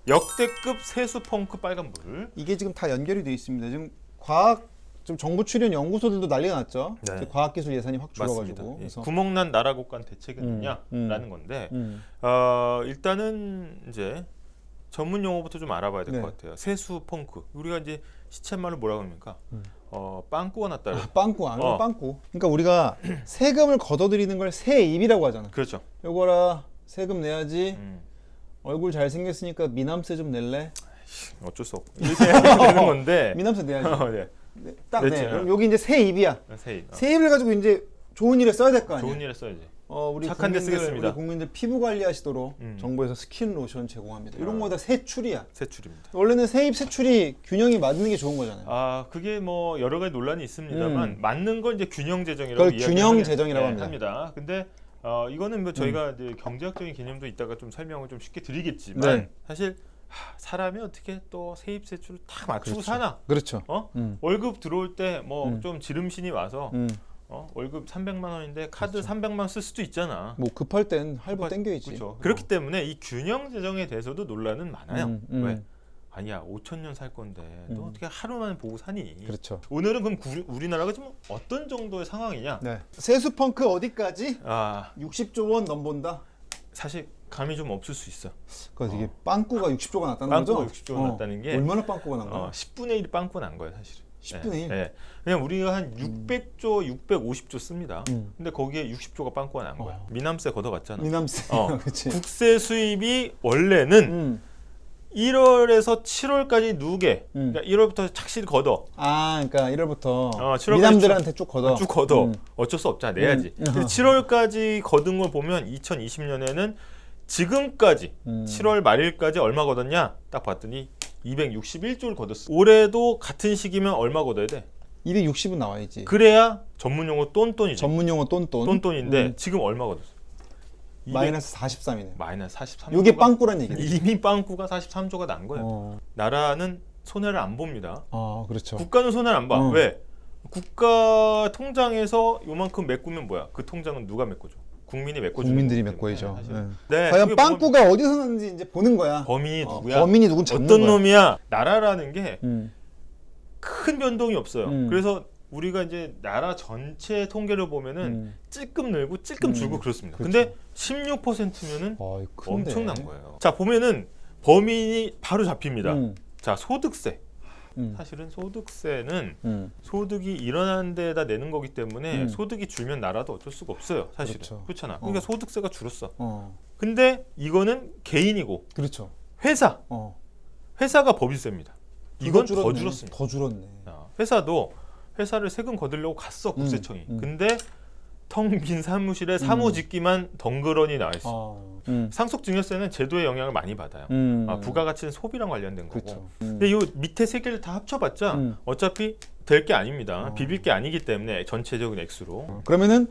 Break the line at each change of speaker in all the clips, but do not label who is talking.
역대급 세수 펑크 빨간불.
이게 지금 다 연결이 돼 있습니다. 지금 과학 좀 정부 출연 연구소들도 난리가 났죠.
네.
이제 과학기술 예산이 확
맞습니다.
줄어가지고. 그래서
구멍난 나라국간 대책이냐라는 건데 일단은 이제 전문 용어부터 좀 알아봐야 될 것
네.
같아요. 세수 펑크. 우리가 이제 시쳇말로 뭐라고 합니까? 빵꾸가 났다. 그래요.
빵꾸 아니고 빵꾸. 그러니까 우리가 세금을 걷어들이는 걸 세입이라고 하잖아.
그렇죠.
요거라 세금 내야지.
음.
얼굴 잘생겼으니까 미남세 좀 낼래?
어쩔 수 없고 이렇게 되는 건데.
미남세 내야지.
네.
딱
냈지.
네. 그럼 여기 이제 세입이야.
세입.
세입을 가지고 이제 좋은 일에 써야 될 거 아니야.
좋은 일에 써야지.
우리
착한 데
국민들,
쓰겠습니다.
우리 국민들 피부 관리하시도록 정부에서 스킨 로션 제공합니다. 이런 거다 세출이야.
세출입니다.
원래는 세입 세출이 균형이 맞는 게 좋은 거잖아요.
아 그게 뭐 여러 가지 논란이 있습니다만 맞는 건 이제 균형 재정이라고
그걸 균형 재정이라고
합니다. 근데 이거는 뭐 저희가 이제 경제학적인 개념도 이따가 좀 설명을 좀 쉽게 드리겠지만
네.
사실 사람이 어떻게 또 세입 세출을 다 맞추고
그렇죠.
사나?
그렇죠.
월급 들어올 때 뭐 좀 지름신이 와서 월급 300만 원인데 카드
그렇죠.
300만 원 쓸 수도 있잖아.
뭐 급할 땐 할부 땡겨있지.
그렇죠. 그렇기 때문에 이 균형 재정에 대해서도 논란은 많아요. 왜? 아니야 5,000년 살 건데 너 어떻게 하루만 보고 사니?
그렇죠.
오늘은 그럼 우리나라가 지금 어떤 정도의 상황이냐?
네. 세수 펑크 어디까지?
아
60조 원 넘본다.
사실 감이 좀 없을 수 있어.
그러니까 이게 빵꾸가 60조가 났다는 거죠?
빵꾸가 60조가 났다는 게
얼마나 빵꾸가 난 거야?
10분의 1 빵꾸가 난 거예요, 사실은.
10분의 1?
네. 그냥 우리가 한 600조, 650조 씁니다. 근데 거기에 60조가 빵꾸가 난 거야. 미남세 걷어갔잖아.
미남세. 그치.
국세 수입이 원래는 1월에서 7월까지 누게. 그러니까 1월부터 착실 걷어.
아, 그러니까 1월부터
7월까지
미남들한테 쭉 걷어.
쭉 걷어. 어쩔 수 없잖아. 내야지. 근데 7월까지 걷은 걸 보면 2020년에는 지금까지 7월 말일까지 얼마 걷었냐? 딱 봤더니 261조를 걷었어. 올해도 같은 시기면 얼마 걷어야 돼?
260은 나와야지.
그래야 전문 용어 똔똔이죠.
전문 용어 똔똔.
똔똔인데 지금 얼마 걷었어?
마이너스 43이네.
마이너스 43.
이게 빵꾸란 얘기네.
이미 빵꾸가 43조가 난 거예요. 나라는 손해를 안 봅니다.
그렇죠.
국가는 손해를 안 봐. 왜? 국가 통장에서 요만큼 메꾸면 뭐야? 그 통장은 누가 메꿔줘? 국민이 메꿔주는
국민들이
거기 때문에
메꿔야죠.
사실. 네,
과연 빵꾸가 어디서 났는지 이제 보는 거야.
범인이 누구야?
범인이 누군 잡는
어떤
거야.
놈이야? 나라라는 게 큰 변동이 없어요. 그래서 우리가 이제 나라 전체 통계를 보면은 찔끔 늘고 찔끔 줄고 그렇습니다.
그렇죠.
근데 16%면은
큰데.
엄청난 거예요. 자, 보면은 범인이 바로 잡힙니다. 자, 소득세. 사실은 소득세는 소득이 일어난 데다 내는 거기 때문에 소득이 줄면 나라도 어쩔 수가 없어요. 사실은.
그렇죠.
그렇잖아. 그러니까 소득세가 줄었어.
어.
근데 이거는 개인이고
그렇죠.
회사가 법인세입니다. 이건 더 줄었습니다.
더 줄었네.
회사도 회사를 세금 거두려고 갔어 국세청이. 근데 텅 빈 사무실에 사무직기만 덩그러니 나와 있어. 상속증여세는 제도의 영향을 많이 받아요. 부가가치는 소비랑 관련된 거고.
그렇죠.
근데 이 밑에 세 개를 다 합쳐봤자 어차피 될 게 아닙니다. 비빌 게 아니기 때문에 전체적인 액수로.
그러면은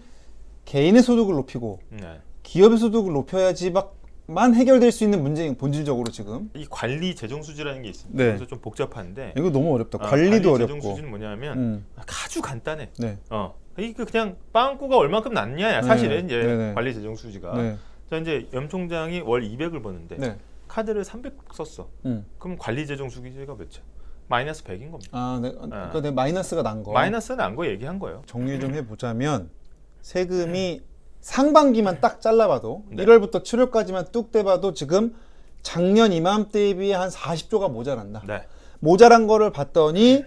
개인의 소득을 높이고
네.
기업의 소득을 높여야지만 해결될 수 있는 문제인 본질적으로 지금.
이 관리 재정 수지라는 게 있습니다.
네.
그래서 좀 복잡한데.
이거 너무 어렵다.
관리
관리도
재정
어렵고.
수지는 뭐냐면 아주 간단해.
네.
이게 그냥 빵꾸가 얼만큼 났냐 사실은 이제
네네.
관리 재정 수지가.
네.
자 이제 염 총장이 월 200을 버는데
네.
카드를 300 썼어. 그럼 관리 재정 수지가 몇이야? 마이너스 100인 겁니다.
그러니까 내 마이너스가 난 거.
마이너스 난 거 얘기한 거예요.
정리 좀 해보자면 세금이 상반기만 딱 잘라봐도
네.
1월부터 7월까지만 뚝 떼봐도 지금 작년 이맘때에 비해 한 40조가 모자란다.
네.
모자란 거를 봤더니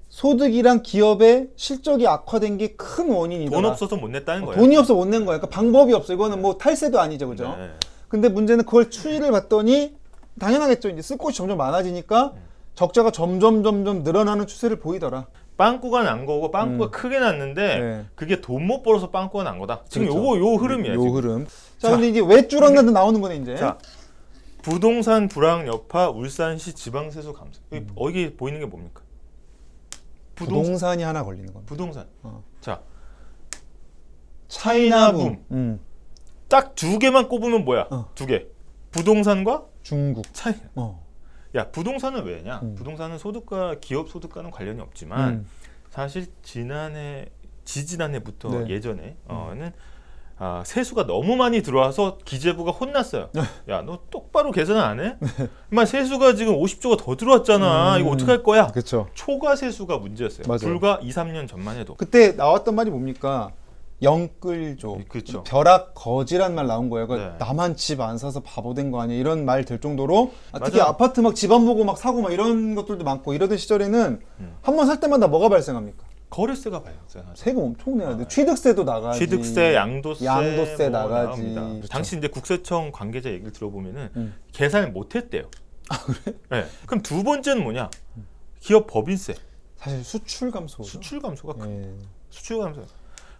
소득이랑 기업의 실적이 악화된 게 큰 원인이다.
돈 없어서 못 냈다는 거예요.
돈이 없어 못 낸 거야. 그러니까 방법이 없어. 이거는 뭐 탈세도 아니죠, 그죠?
네.
근데 문제는 그걸 추이를 봤더니 당연하겠죠. 이제 쓸 곳이 점점 많아지니까 적자가 점점 늘어나는 추세를 보이더라.
빵꾸가 난 거고 빵꾸가 크게 났는데
네.
그게 돈 못 벌어서 빵꾸가 난 거다. 지금
그렇죠.
요 흐름이야.
요
지금.
흐름. 자, 근데 이제 왜 줄었는데 나오는 거네 이제.
자, 부동산 불황 여파 울산시 지방세수 감소. 여기 보이는 게 뭡니까?
부동산이 하나 걸리는 겁니다.
부동산. 자,
차이나붐.
딱 두 개만 꼽으면 뭐야? 두 개. 부동산과
중국.
차이나. 야, 부동산은 왜냐? 부동산은 소득과 기업 소득과는 관련이 없지만 사실 지지난해부터
네.
예전에는 세수가 너무 많이 들어와서 기재부가 혼났어요. 야, 너 똑바로 계산 안 해? 막 세수가 지금 50조가 더 들어왔잖아. 이거 어떡할 거야?
그렇죠.
초과 세수가 문제였어요.
맞아요.
불과 2, 3년 전만 해도.
그때 나왔던 말이 뭡니까? 영끌조,
그렇죠.
벼락 거지란 말 나온 거예요.
네.
나만 집 안 사서 바보 된 거 아니야? 이런 말 될 정도로 특히
맞아.
아파트 막 집 안 보고 막 사고 막 이런 것들도 많고 이러던 시절에는 한 번 살 때마다 뭐가 발생합니까?
거래세가 발생하죠.
세금 엄청 내야 돼. 취득세도 나가지.
취득세, 양도세,
양도세
뭐
나가지.
나옵니다.
그렇죠.
당시 이제 국세청 관계자 얘기를 들어보면은 계산을 못했대요.
그래?
네. 그럼 두 번째는 뭐냐? 기업 법인세,
사실 수출 감소.
수출 감소가 큰.
예.
수출 감소,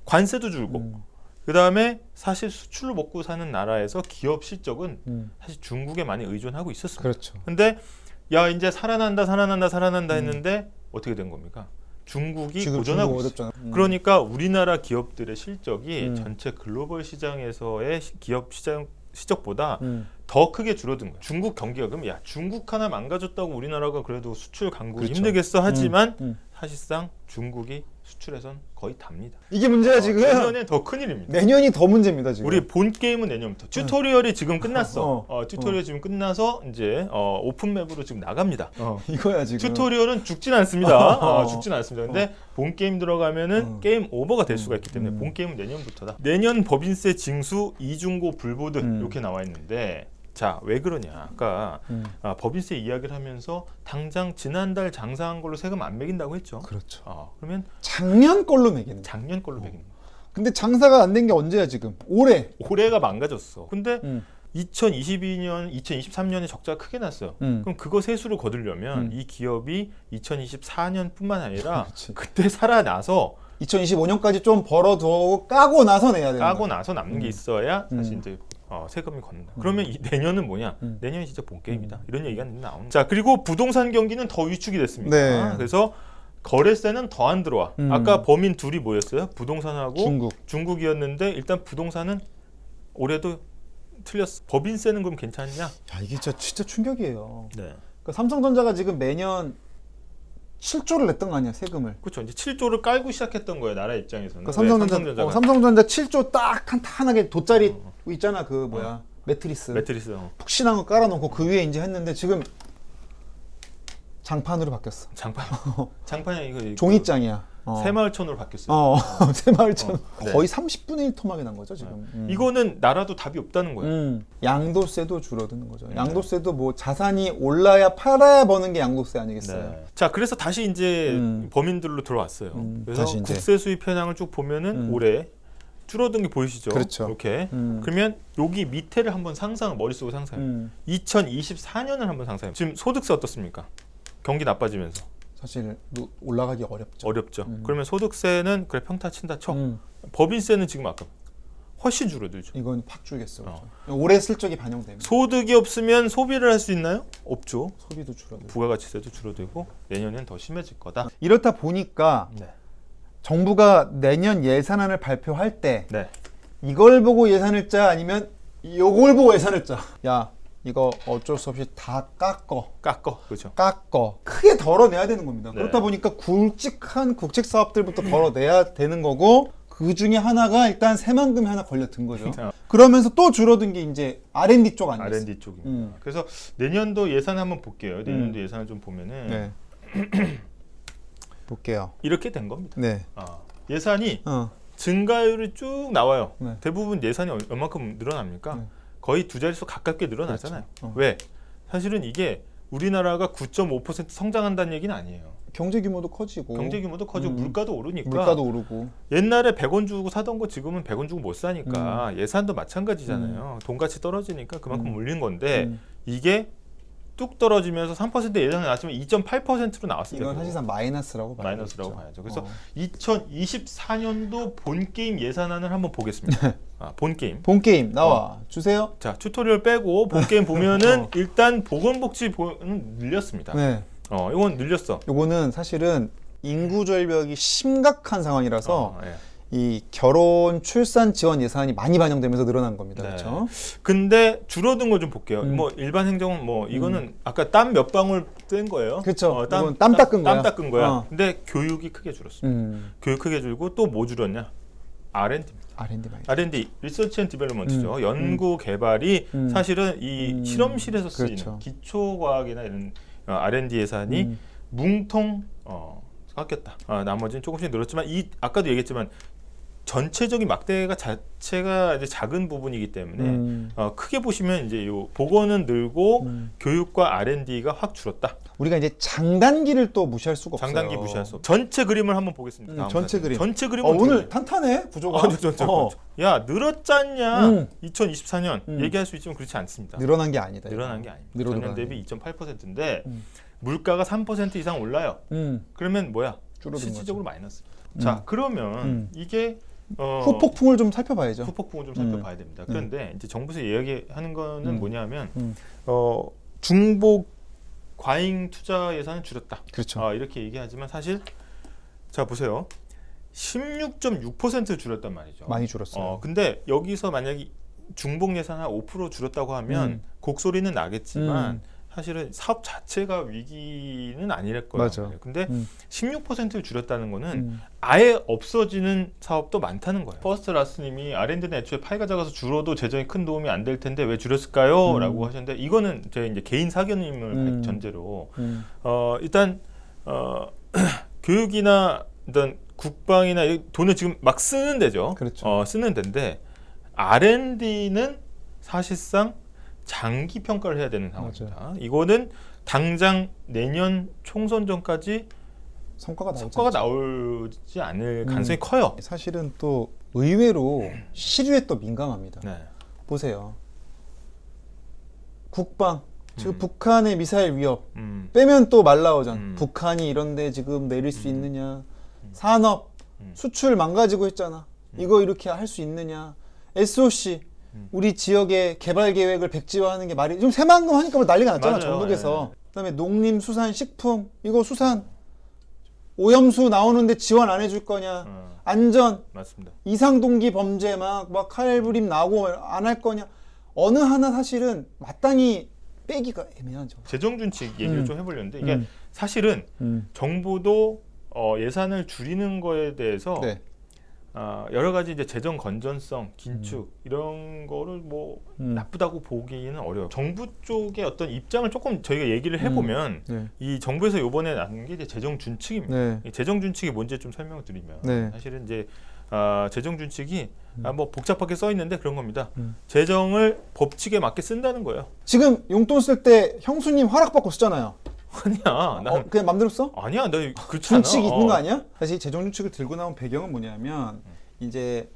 관세도 줄고. 그 다음에 사실 수출로 먹고 사는 나라에서 기업 실적은 사실 중국에 많이 의존하고 있었습니다.
그렇죠.
근데 야 이제 살아난다 했는데 어떻게 된 겁니까? 중국이
지금
고전하고
중국
있어요.
어렵잖아.
그러니까 우리나라 기업들의 실적이 전체 글로벌 시장에서의 기업 시장 실적보다 더 크게 줄어든 거예요. 중국 경기가 그럼 야 중국 하나 망가졌다고 우리나라가 그래도 수출 강국이
그렇죠.
힘들겠어 하지만 사실상 중국이 수출에선 거의 답니다.
이게 문제야 지금.
내년에 더 큰일입니다.
내년이 더 문제입니다 지금.
우리 본 게임은 내년부터. 튜토리얼이 지금 끝났어.
어.
튜토리얼 지금 끝나서 이제 오픈맵으로 지금 나갑니다.
이거야 지금.
튜토리얼은 죽진 않습니다.
어.
죽진 않습니다. 근데 본 게임 들어가면은 게임 오버가 될 수가 있기 때문에 본 게임은 내년부터다. 내년 법인세 징수 이중고 불보듯 이렇게 나와 있는데 자, 왜 그러냐? 아까 법인세 이야기를 하면서 당장 지난달 장사한 걸로 세금 안 매긴다고 했죠.
그렇죠.
그러면
작년 걸로 매기는.
작년 걸로 매기는 거야.
근데 장사가 안 된 게 언제야 지금? 올해.
올해가 망가졌어. 근데 2022년, 2023년에 적자가 크게 났어요. 그럼 그거 세수를 거두려면 이 기업이 2024년뿐만 아니라
그렇지.
그때 살아나서
2025년까지 좀 벌어두고 까고 나서 내야 되는
까고
거야.
나서 남는 게 있어야 사실 이제 세금이 걷는다. 그러면 이 내년은 뭐냐? 내년이 진짜 본 게임이다. 이런 얘기가 나오는 거야. 자, 그리고 부동산 경기는 더 위축이 됐습니다.
네.
그래서 거래세는 더 안 들어와. 아까 범인 둘이 뭐였어요? 부동산하고 중국이었는데 일단 부동산은 올해도 틀렸어. 법인세는 그럼 괜찮냐?
야, 이게 진짜 충격이에요.
네.
그러니까 삼성전자가 지금 매년 7조를 냈던 거 아니야, 세금을.
그렇죠. 이제 7조를 깔고 시작했던 거예요, 나라 입장에서는.
그러니까
삼성전자가.
삼성전자 7조 딱 탄탄하게 돗자리 있잖아, 그 매트리스.
매트리스.
푹신한 거 깔아놓고 그 위에 이제 했는데 지금 장판으로 바뀌었어.
장판이 이거
종이장이야.
새마을천으로 바뀌었어요.
새마을천
네.
거의 30분의 1 토막이 난 거죠 지금.
이거는 나라도 답이 없다는 거예요.
양도세도 줄어드는 거죠. 양도세도 뭐 자산이 올라야 팔아야 버는 게 양도세 아니겠어요.
네. 자, 그래서 다시 이제 범인들로 들어왔어요. 그래서
다시 이제.
국세 수입 현황을 쭉 보면은 올해 줄어든 게 보이시죠?
그렇죠.
이렇게. 그러면 여기 밑에를 한번 머릿속으로 상상해요. 2024년을 한번 상상해요. 지금 소득세 어떻습니까? 경기 나빠지면서.
사실 올라가기 어렵죠.
그러면 소득세는 그래 평타 친다 쳐. 법인세는 지금 아까 훨씬 줄어들죠.
이건 팍 줄겠어. 그렇죠. 올해 실적이 반영되면
소득이 없으면 소비를 할 수 있나요? 없죠.
소비도 줄어들고
부가가치세도 줄어들고 내년엔 더 심해질 거다.
이렇다 보니까
네.
정부가 내년 예산안을 발표할 때
네.
이걸 보고 예산을 짜 아니면 이걸 보고 예산을 짜. 야 이거 어쩔 수 없이 다 깎어.
그렇죠.
크게 덜어내야 되는 겁니다.
네.
그렇다 보니까 굵직한 국책 사업들부터 덜어내야 되는 거고 그 중에 하나가 일단 새만금이 하나 걸려든 거죠. 그러면서 또 줄어든 게 이제 R&D 쪽 아니겠어요?
R&D 쪽입니다. 그래서 내년도 예산 한번 볼게요. 내년도 예산을 좀 보면은
네. 볼게요.
이렇게 된 겁니다.
네.
예산이 증가율이 쭉 나와요.
네.
대부분 예산이 얼마큼 늘어납니까?
네.
거의 두 자릿수 가깝게 늘어나잖아요.
그렇죠.
왜? 사실은 이게 우리나라가 9.5% 성장한다는 얘기는 아니에요.
경제 규모도 커지고
경제 규모도 커지고 물가도 오르니까
물가도 오르고
옛날에 100원 주고 사던 거 지금은 100원 주고 못 사니까 예산도 마찬가지잖아요. 돈가치 떨어지니까 그만큼 올린 건데 이게 뚝 떨어지면서 3% 예상이 나왔지만 2.8%로 나왔습니다.
이건 사실상 마이너스라고
봐야죠. 그래서 2024년도 본 게임 예산안을 한번 보겠습니다. 본 게임
나와 주세요.
자, 튜토리얼 빼고 본 게임 보면은 일단 보건복지는 늘렸습니다.
네.
이건 늘렸어.
요거는 사실은 인구 절벽이 심각한 상황이라서
예.
이 결혼 출산 지원 예산이 많이 반영되면서 늘어난 겁니다.
네.
그렇죠?
근데 줄어든 거 좀 볼게요. 뭐 일반 행정은 뭐 이거는 아까 땀 몇 방울 뗀 거예요.
그렇죠. 이건 땀 닦은 거야.
땀 닦은 거야. 근데 교육이 크게 줄었어. 교육 크게 줄고 또 뭐 줄었냐? R&D입니다.
R&D 많이.
R&D, 리서치 앤 디벨롭먼트죠. 연구 개발이 사실은 이 실험실에서 쓰이는
그렇죠.
기초과학이나 이런 R&D 예산이 뭉텅 깎였다. 나머지는 조금씩 늘었지만 아까도 얘기했지만 전체적인 막대가 자체가 이제 작은 부분이기 때문에 크게 보시면 이제 요 보건은 늘고 교육과 R&D가 확 줄었다.
우리가 이제 장단기를 또 무시할 수가 없어요.
장단기 무시할 수 없어. 전체 그림을 한번 보겠습니다. 다음
전체
사진.
그림.
전체 그림은
오늘 탄탄해 구조가.
야 늘었잖냐? 2024년 얘기할 수 있지만 그렇지 않습니다.
늘어난 게 아니다.
늘어난 게 아닙니다.
늘어난
전년 대비 2.8%인데 물가가 3% 이상 올라요. 그러면 뭐야?
줄어든
실질적으로 마이너스. 자 그러면 이게
후폭풍을 좀 살펴봐야죠.
후폭풍을 좀 살펴봐야 됩니다. 그런데 이제 정부에서 이야기하는 거는 뭐냐면 중복 과잉 투자 예산은 줄였다.
그렇죠.
이렇게 얘기하지만 사실 자 보세요. 16.6% 줄였단 말이죠.
많이 줄었어요.
근데 여기서 만약에 중복 예산 한 5% 줄였다고 하면 곡소리는 나겠지만 사실은 사업 자체가 위기는 아닐 거예요.
맞아.
근데 16%를 줄였다는 거는 아예 없어지는 사업도 많다는 거예요. 퍼스트 라스님이 R&D는 애초에 파이가 작아서 줄어도 재정에 큰 도움이 안 될 텐데 왜 줄였을까요? 라고 하셨는데 이거는 제 이제 개인 사견임을 전제로 일단 교육이나 일단 국방이나 돈을 지금 막 쓰는 데죠.
그렇죠.
쓰는 데인데 R&D는 사실상 장기 평가를 해야 되는 상황입니다.
맞아요.
이거는 당장 내년 총선 전까지
성과가
나오지 않을 가능성이 커요.
사실은 또 의외로 시류에 또 민감합니다.
네.
보세요. 국방 지금 북한의 미사일 위협 빼면 또 말라오잖아. 북한이 이런데 지금 내릴 수 있느냐. 산업 수출 망가지고 있잖아. 이거 이렇게 할 수 있느냐. SOC 우리 지역의 개발 계획을 백지화하는 게 말이 좀 새만금 하니까 뭐 난리가 났잖아.
맞아요.
전국에서. 그다음에 농림수산식품 이거 수산 오염수 나오는데 지원 안 해줄 거냐. 안전
맞습니다.
이상동기 범죄 막 칼부림 나오고 안 할 거냐. 어느 하나 사실은 마땅히 빼기가 애매하죠.
재정준칙 얘기를 좀 해보려는데 이게 사실은 정부도 예산을 줄이는 거에 대해서
네.
여러 가지 이제 재정 건전성, 긴축 이런 거를 뭐 나쁘다고 보기는 어려워요. 정부 쪽의 어떤 입장을 조금 저희가 얘기를 해보면
네.
이 정부에서 이번에 나눈 게 이제 재정 준칙입니다.
네.
이 재정 준칙이 뭔지 좀 설명을 드리면
네.
사실은 이제 재정 준칙이 뭐 복잡하게 써 있는데 그런 겁니다. 재정을 법칙에 맞게 쓴다는 거예요.
지금 용돈 쓸 때 형수님 허락받고 쓰잖아요.
아니야, 난
그냥 맘대로 써?
아니야, 나 그렇지 않아.
준칙이 있는 거 아니야? 사실 재정 준칙을 들고 나온 배경은 뭐냐면 이제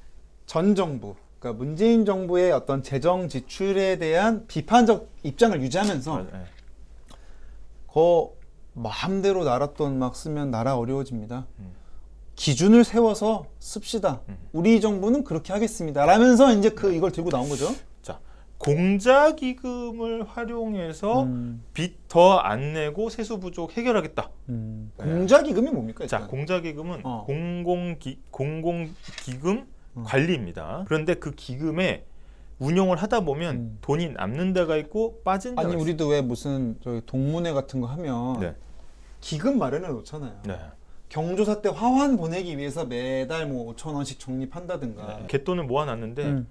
전 정부, 그러니까 문재인 정부의 어떤 재정 지출에 대한 비판적 입장을 유지하면서
네.
마음대로 나라 돈 막 쓰면 나라 어려워집니다. 기준을 세워서 씁시다. 우리 정부는 그렇게 하겠습니다. 라면서 이제 이걸 들고 나온 거죠.
자, 공자기금을 활용해서 빚 더 안 내고 세수 부족 해결하겠다.
공자기금이 뭡니까? 일단?
자, 공자기금은 공공기금 관리입니다. 그런데 그 기금에 운용을 하다 보면 돈이 남는 데가 있고 빠진 데가
아니
있어요.
우리도 왜 무슨 저희 동문회 같은 거 하면
네.
기금 마련해 놓잖아요.
네.
경조사 때 화환 보내기 위해서 매달 뭐 5,000원씩 적립한다든가.
네. 갯돈을 모아놨는데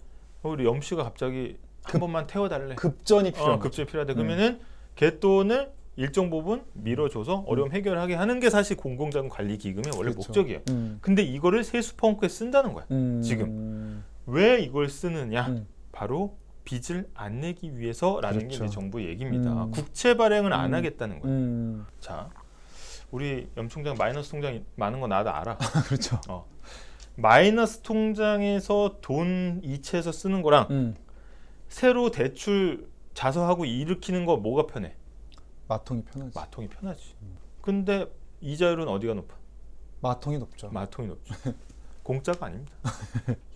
우리 염씨가 갑자기 한 번만 태워달래.
급전이 필요한
급전이 필요하대. 그러면은 갯돈을 일정 부분 밀어줘서 어려움 해결하게 하는 게 사실 공공자금 관리 기금의 원래
그렇죠.
목적이에요. 근데 이거를 세수 펑크에 쓴다는 거야. 지금 왜 이걸 쓰느냐? 바로 빚을 안 내기 위해서라는
그렇죠.
게 이제 정부의 얘기입니다. 국채 발행을 안 하겠다는 거예요. 자, 우리 염총장 마이너스 통장 많은 거 나도 알아.
그렇죠.
마이너스 통장에서 돈 이체해서 쓰는 거랑 새로 대출 자서하고 일으키는 거 뭐가 편해?
마통이 편하지.
마통이 편하지. 근데 이자율은 어디가 높아?
마통이 높죠.
마통이 높죠. 공짜가 아닙니다.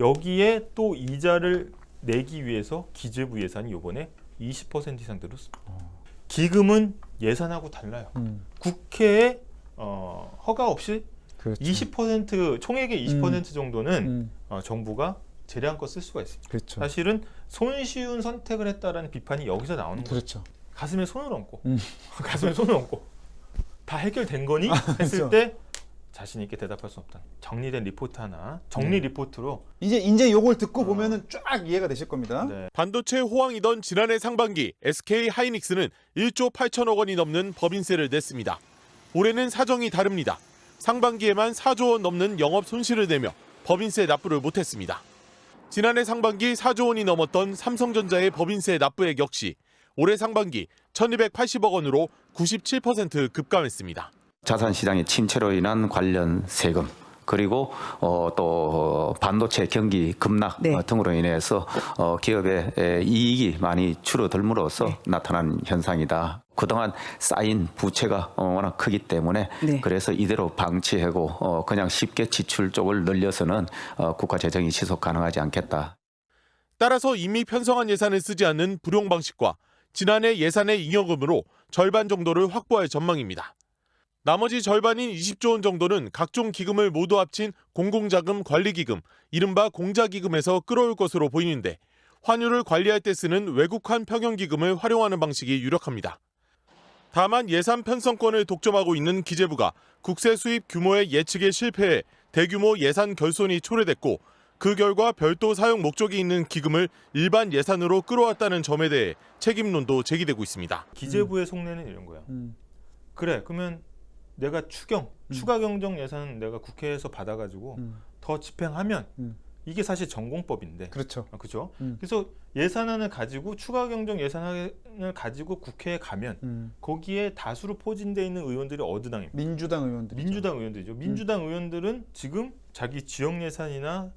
여기에 또 이자를 내기 위해서 기재부 예산이 이번에 20% 이상 늘었습니다. 기금은 예산하고 달라요. 국회에 허가 없이
그렇죠.
20% 총액의 20% 정도는 정부가 재량껏 쓸 수가 있습니다.
그렇죠.
사실은 손쉬운 선택을 했다라는 비판이 여기서 나오는 거예요.
그렇죠.
가슴에 손을 얹고 가슴에 손을 얹고 다 해결된 거니 했을
그렇죠.
때 자신 있게 대답할 수 없다. 정리된 리포트 하나, 정리 리포트로
이제 요걸 듣고 보면은 쫙 이해가 되실 겁니다.
네.
반도체 호황이던 지난해 상반기 SK 하이닉스는 1조 8천억 원이 넘는 법인세를 냈습니다. 올해는 사정이 다릅니다. 상반기에만 4조 원 넘는 영업 손실을 내며 법인세 납부를 못했습니다. 지난해 상반기 4조 원이 넘었던 삼성전자의 법인세 납부액 역시 올해 상반기 1,280억 원으로 97% 급감했습니다.
자산시장의 침체로 인한 관련 세금 그리고 또 반도체 경기 급락
네.
등으로 인해서 기업의 이익이 많이 줄어들므로써 나타난 현상이다. 그동안 쌓인 부채가 워낙 크기 때문에
네.
그래서 이대로 방치하고 그냥 쉽게 지출 쪽을 늘려서는 국가 재정이 지속 가능하지 않겠다.
따라서 이미 편성한 예산을 쓰지 않는 불용 방식과 지난해 예산의 잉여금으로 절반 정도를 확보할 전망입니다. 나머지 절반인 20조 원 정도는 각종 기금을 모두 합친 공공자금 관리기금, 이른바 공자기금에서 끌어올 것으로 보이는데 환율을 관리할 때 쓰는 외국환 평형기금을 활용하는 방식이 유력합니다. 다만 예산 편성권을 독점하고 있는 기재부가 국세 수입 규모의 예측에 실패해 대규모 예산 결손이 초래됐고 그 결과 별도 사용 목적이 있는 기금을 일반 예산으로 끌어왔다는 점에 대해 책임론도 제기되고 있습니다.
기재부의 속내는 이런 거야. 그래, 그러면 내가 추가 경정 예산 내가 국회에서 받아가지고 더 집행하면 이게 사실 전공법인데.
그렇죠.
그렇죠. 그래서 예산안을 가지고 추가 경정 예산안을 가지고 국회에 가면 거기에 다수로 포진되어 있는 의원들이 어느 당입니까?
민주당 의원들.
민주당 의원들이죠. 민주당 의원들은 지금 자기 지역 예산이나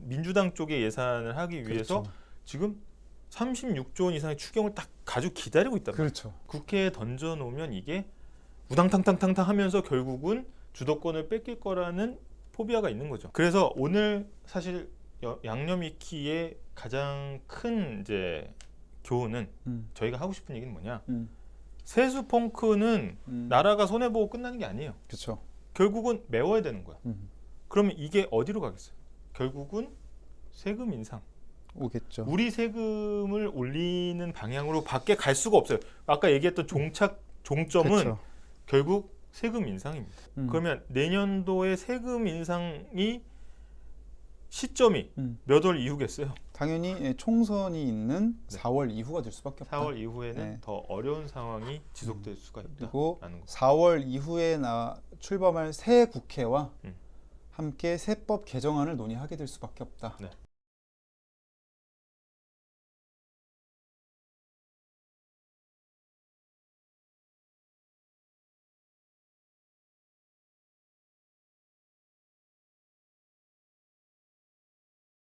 민주당 쪽의 예산을 하기 위해서
그렇죠.
지금 36조 원 이상의 추경을 딱 가지고 기다리고 있단 말이에요.
그렇죠.
국회에 던져놓으면 이게 우당탕탕탕탕 하면서 결국은 주도권을 뺏길 거라는 포비아가 있는 거죠. 그래서 오늘 사실 양념익히의 가장 큰 이제 교훈은 저희가 하고 싶은 얘기는 뭐냐? 세수 펑크는 나라가 손해 보고 끝나는 게 아니에요.
그렇죠.
결국은 메워야 되는 거야. 그러면 이게 어디로 가겠어요? 결국은 세금 인상.
오겠죠.
우리 세금을 올리는 방향으로 밖에 갈 수가 없어요. 아까 얘기했던 종점은
그렇죠.
결국 세금 인상입니다. 그러면 내년도에 세금 인상이 시점이 몇 월 이후겠어요?
당연히 총선이 있는
네.
4월 이후가 될 수밖에 없다.
4월 이후에는
네.
더 어려운 상황이 지속될 수가
그리고
있다라는 거.
4월 이후에 출범할 새 국회와
음.
함께 세법 개정안을 논의하게 될 수밖에 없다.
네.